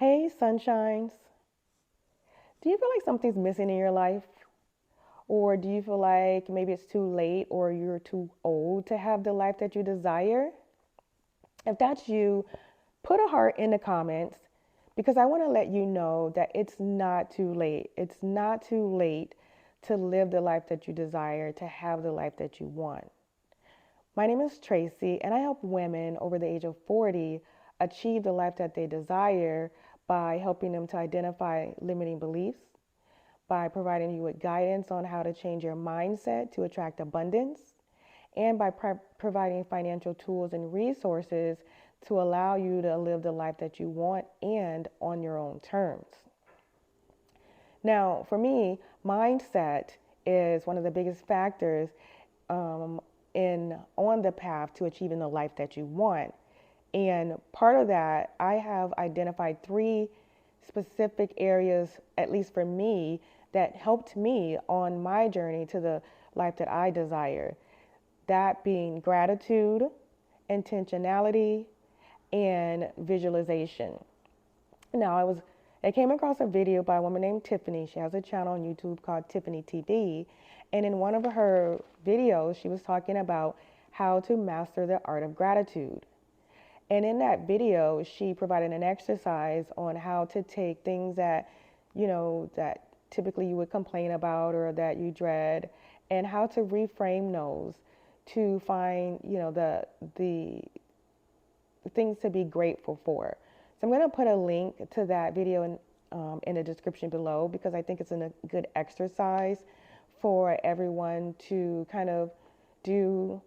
Hey, sunshines. Do you feel like something's missing in your life? Or do you feel like maybe it's too late or you're too old to have the life that you desire? If that's you, put a heart in the comments because I want to let you know that it's not too late. It's not too late to live the life that you desire, to have the life that you want. My name is Tracy, and I help women over the age of 40 achieve the life that they desire by helping them to identify limiting beliefs, by providing you with guidance on how to change your mindset to attract abundance, and by providing financial tools and resources to allow you to live the life that you want and on your own terms. Now, for me, mindset is one of the biggest factors um, in on the path to achieving the life that you want. And part of that, I have identified three specific areas, at least for me, that helped me on my journey to the life that I desire. That being gratitude, intentionality, and visualization. Now, I came across a video by a woman named Tiffany. She has a channel on YouTube called Tiffany TV. And in one of her videos, she was talking about how to master the art of gratitude. And in that video, she provided an exercise on how to take things that typically you would complain about or that you dread, and how to reframe those to find, the things to be grateful for. So I'm going to put a link to that video in the description below because I think it's a good exercise for everyone to kind of do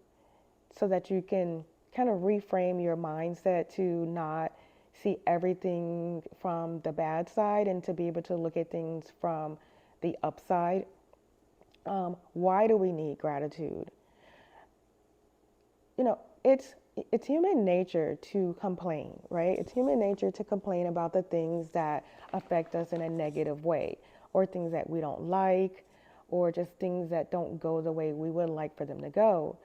so that you can kind of reframe your mindset to not see everything from the bad side and to be able to look at things from the upside. Why do we need gratitude? You know, it's human nature to complain, right? It's human nature to complain about the things that affect us in a negative way, or things that we don't like, or just things that don't go the way we would like for them to go.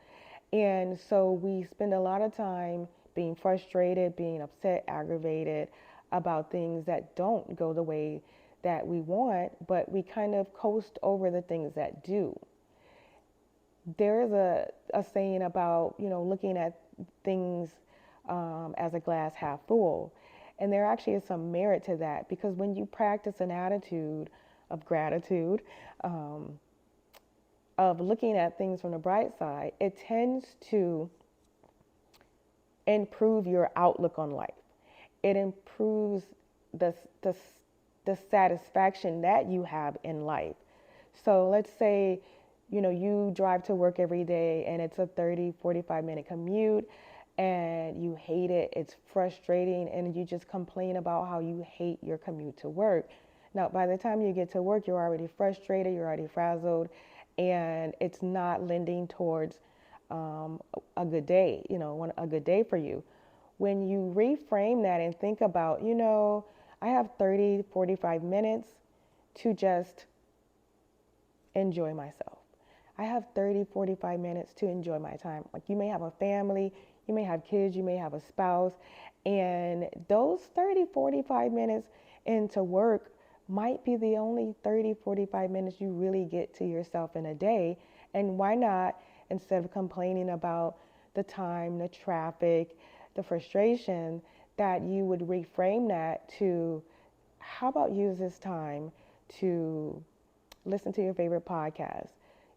And so we spend a lot of time being frustrated, being upset, aggravated about things that don't go the way that we want, but we kind of coast over the things that do. There is a saying about, looking at things as a glass half full. And there actually is some merit to that because when you practice an attitude of gratitude, um, of looking at things from the bright side, it tends to improve your outlook on life. It improves the, the, the satisfaction that you have in life. So let's say, you drive to work every day and it's a 30, 45-minute commute and you hate it. It's frustrating and you just complain about how you hate your commute to work. Now, by the time you get to work, you're already frustrated, you're already frazzled, and it's not lending towards a good day, a good day for you. When you reframe that and think about, I have 30, 45 minutes to just enjoy myself. I have 30, 45 minutes to enjoy my time. Like you may have a family, you may have kids, you may have a spouse, and those 30, 45 minutes into work might be the only 30, 45 minutes you really get to yourself in a day. And why not, instead of complaining about the time, the traffic, the frustration, that you would reframe that to how about use this time to listen to your favorite podcast,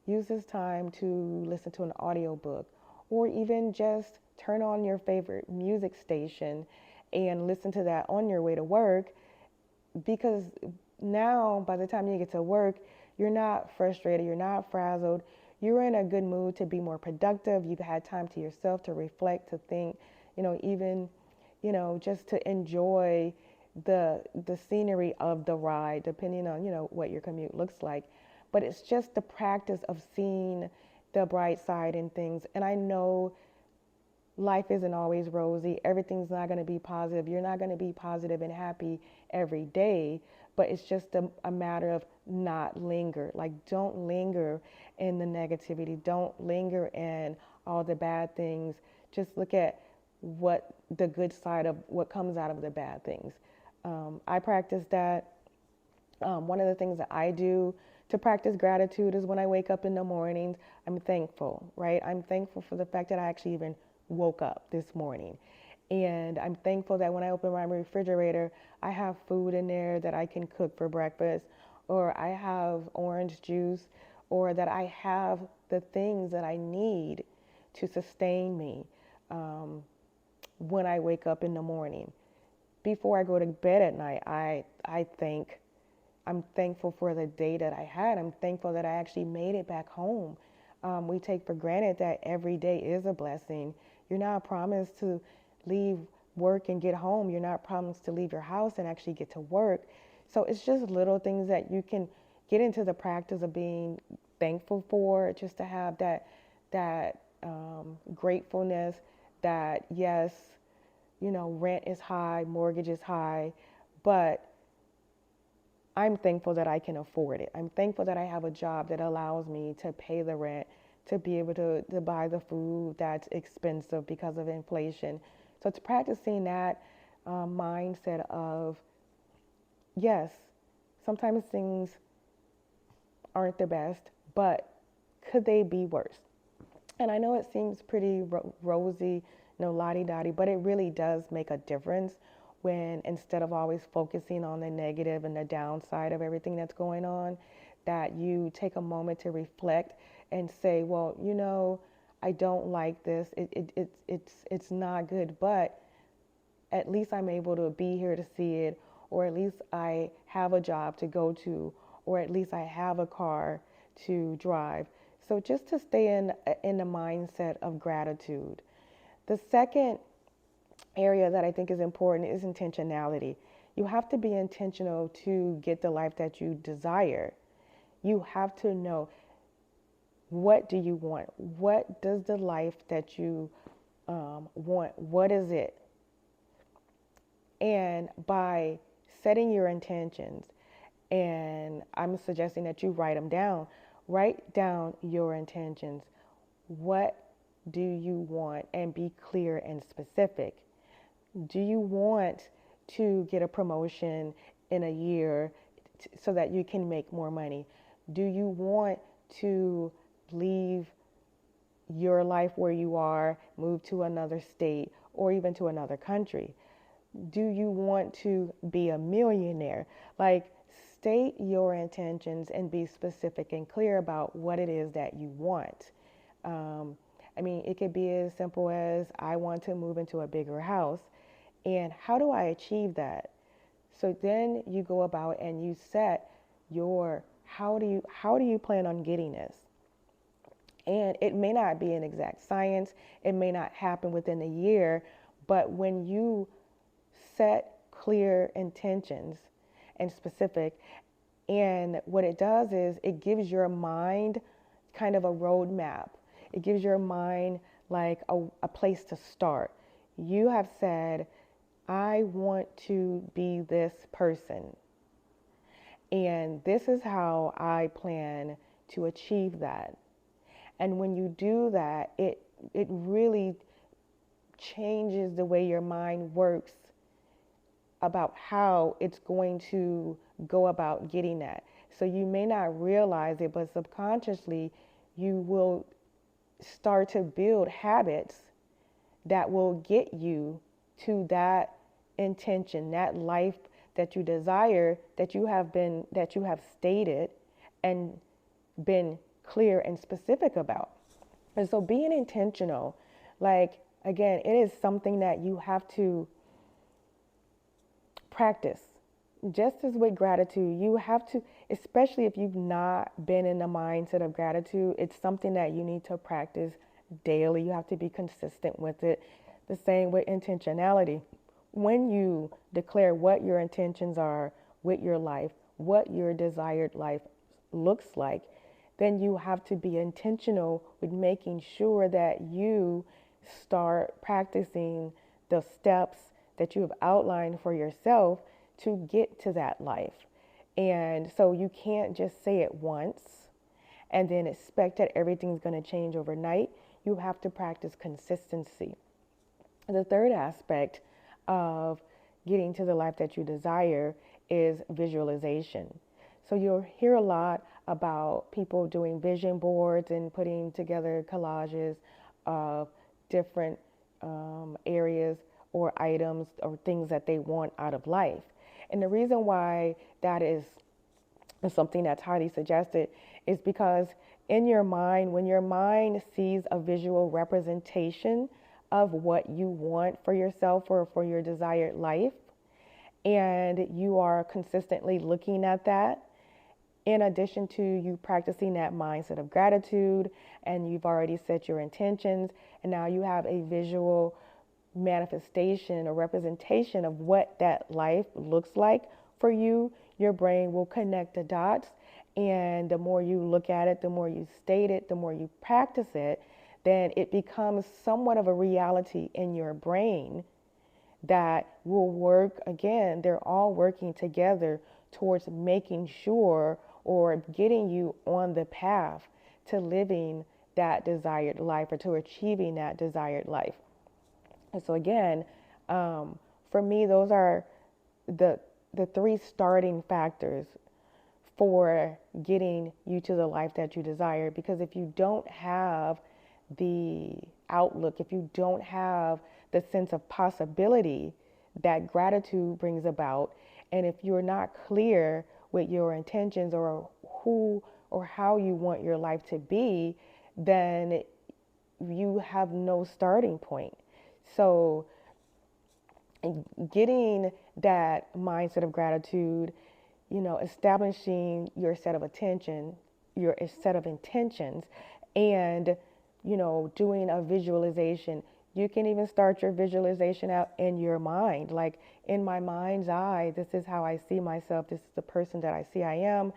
use this time to listen to an audiobook, or even just turn on your favorite music station and listen to that on your way to work, because now by the time you get to work, you're not frustrated, you're not frazzled, you're in a good mood to be more productive. You've had time to yourself to reflect, to think, even, just to enjoy the scenery of the ride, depending on, what your commute looks like. But it's just the practice of seeing the bright side in things. And I know life isn't always rosy. Everything's not going to be positive. You're not going to be positive and happy every day, but it's just a matter of not linger. Like, don't linger in the negativity. Don't linger in all the bad things. Just look at what the good side of what comes out of the bad things. I practice that. One of the things that I do to practice gratitude is when I wake up in the mornings, I'm thankful, right? I'm thankful for the fact that I actually even woke up this morning. And I'm thankful that when I open my refrigerator, I have food in there that I can cook for breakfast, or I have orange juice, or that I have the things that I need to sustain me um, when I wake up in the morning. Before I go to bed at night, I'm thankful for the day that I had. I'm thankful that I actually made it back home. We take for granted that every day is a blessing. You're not promised to leave work and get home. You're not promised to leave your house and actually get to work. So it's just little things that you can get into the practice of being thankful for, just to have that gratefulness that yes, rent is high, mortgage is high, but I'm thankful that I can afford it. I'm thankful that I have a job that allows me to pay the rent, to be able to buy the food that's expensive because of inflation. So it's practicing that mindset of, yes, sometimes things aren't the best, but could they be worse? And I know it seems pretty rosy, la-di-da-di, but it really does make a difference when instead of always focusing on the negative and the downside of everything that's going on, that you take a moment to reflect and say, well, I don't like this. It's not good, but at least I'm able to be here to see it, or at least I have a job to go to, or at least I have a car to drive. So just to stay in the mindset of gratitude. The second area that I think is important is intentionality. You have to be intentional to get the life that you desire. You have to know, what do you want? What does the life that you want, what is it? And by setting your intentions, and I'm suggesting that you write them down. Write down your intentions. What do you want? And be clear and specific. Do you want to get a promotion in a year so that you can make more money? Do you want to leave your life where you are, move to another state, or even to another country? Do you want to be a millionaire? Like, state your intentions and be specific and clear about what it is that you want. It could be as simple as, I want to move into a bigger house, and how do I achieve that? So then you go about and you set your, how do you plan on getting this? And it may not be an exact science, it may not happen within a year, but when you set clear intentions and specific, and what it does is it gives your mind kind of a roadmap. It gives your mind like a place to start. You have said, I want to be this person, and this is how I plan to achieve that. And when you do that, it really changes the way your mind works about how it's going to go about getting that. So you may not realize it, but subconsciously you will start to build habits that will get you to that intention, that life that you desire, that you have stated and been clear and specific about. And so being intentional, like, again, it is something that you have to practice. Just as with gratitude, you have to, especially if you've not been in the mindset of gratitude, it's something that you need to practice daily. You have to be consistent with it. The same with intentionality. When you declare what your intentions are with your life, what your desired life looks like, then you have to be intentional with making sure that you start practicing the steps that you have outlined for yourself to get to that life. And so you can't just say it once and then expect that everything's going to change overnight. You have to practice consistency. The third aspect of getting to the life that you desire is visualization. So you'll hear a lot about people doing vision boards and putting together collages of different areas or items or things that they want out of life. And the reason why that is something that's highly suggested is because in your mind, when your mind sees a visual representation of what you want for yourself or for your desired life, and you are consistently looking at that, in addition to you practicing that mindset of gratitude, and you've already set your intentions, and now you have a visual manifestation or representation of what that life looks like for you, your brain will connect the dots. And the more you look at it, the more you state it, the more you practice it, then it becomes somewhat of a reality in your brain that will work again. They're all working together towards making sure or getting you on the path to living that desired life or to achieving that desired life. And so again, for me, those are the three starting factors for getting you to the life that you desire. Because if you don't have the outlook, if you don't have the sense of possibility that gratitude brings about, and if you're not clear with your intentions or who or how you want your life to be, then you have no starting point. So getting that mindset of gratitude, establishing your set of attention, your set of intentions, and, doing a visualization. You can even start your visualization out in your mind. Like, in my mind's eye, this is how I see myself. This is the person that I see I am.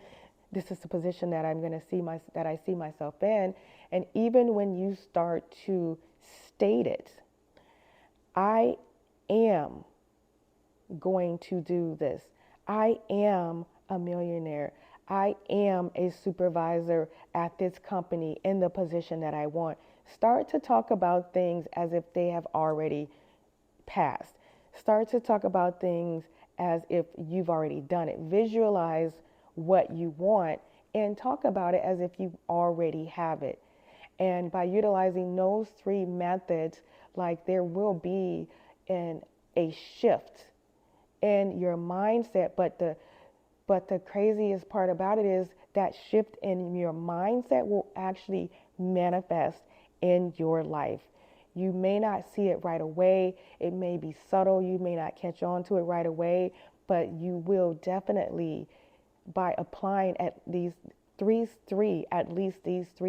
This is the position that I'm going to that I see myself in. And even when you start to state it, I am going to do this. I am a millionaire. I am a supervisor at this company in the position that I want. Start to talk about things as if they have already passed. Start to talk about things as if you've already done it. Visualize what you want and talk about it as if you already have it. And by utilizing those three methods, like, there will be a shift in your mindset. But the craziest part about it is that shift in your mindset will actually manifest in your life. You may not see it right away. It may be subtle. You may not catch on to it right away, but you will definitely, by applying at least these three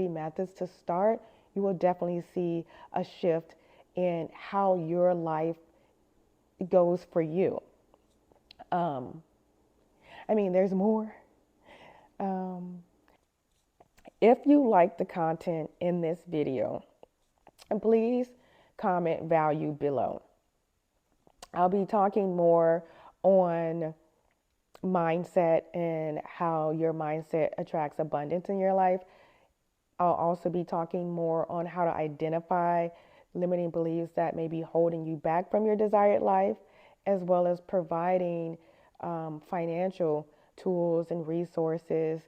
methods to start, you will definitely see a shift in how your life goes for you. There's more. Um, if you like the content in this video, please comment value below. I'll be talking more on mindset and how your mindset attracts abundance in your life. I'll also be talking more on how to identify limiting beliefs that may be holding you back from your desired life, as well as providing financial tools and resources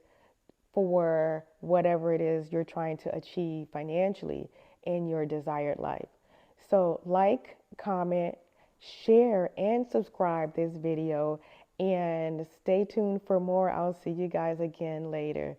for whatever it is you're trying to achieve financially in your desired life. So like, comment, share, and subscribe this video, and stay tuned for more. I'll see you guys again later.